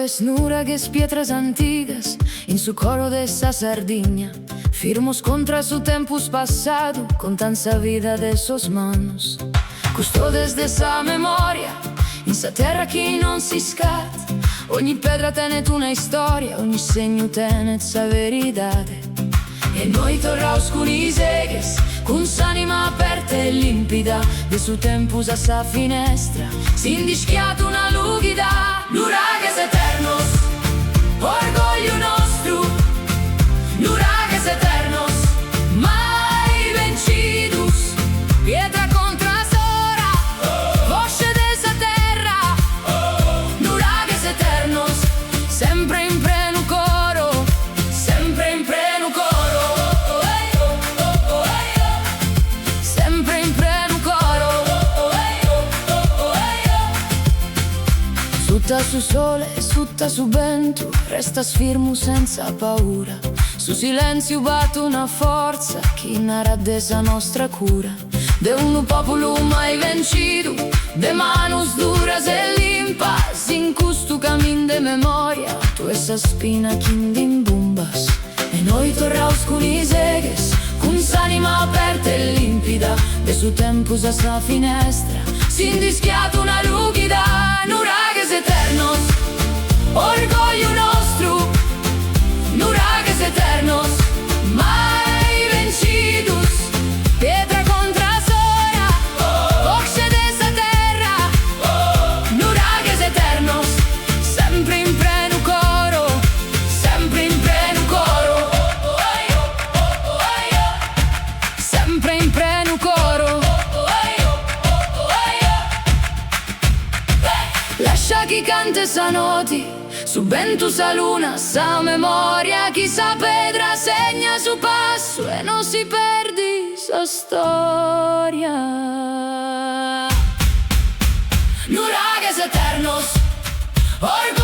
es nuragues, piedras antiguas, en su coro de esa Sardinia. Firmos contra su tempus passado, con tanta vida de sus manos. Custodes dessa memoria, in sa terra chi non si scatta. Ogni pedra tenet una storia, ogni segno tenet sa veridade. E noi torraus con i seghes, con s'anima aperta e limpida, de su tempus a sa finestra, sin dischiato una lughida. Nuragues eternos, orgoglio nostro, nuragues eternos, mai vencidos, pietra contra sora, voce dessa terra, nuragues eternos, sempre in pleno coro, sempre in pleno coro, sempre in pleno coro. Sutta su sole, sutta su vento, resta sfirmo senza paura. Su silenzio batte una forza che narra desa nostra cura. De un popolo mai vencido, de manos duras e limpas, in custo camin de memoria, tu esa spina ch'indin bumbas. E noi torraus con i seghes, con s'anima aperta e limpida, de su tempus a sa finestra, sin dischiato una lughida. Nuragues eternos, orgoglio nostro, nuragues eternos, mai vencidos, pietra contra sora, voce dessa terra, nuragues eternos, sempre in pleno coro, sempre in pleno coro, sempre in pleno coro. Lascia chi canta sa noti, su vento sa luna, sa memoria, chi sa pedra segna su passo e non si perdi sa storia. Nuragues eternos, orgoglio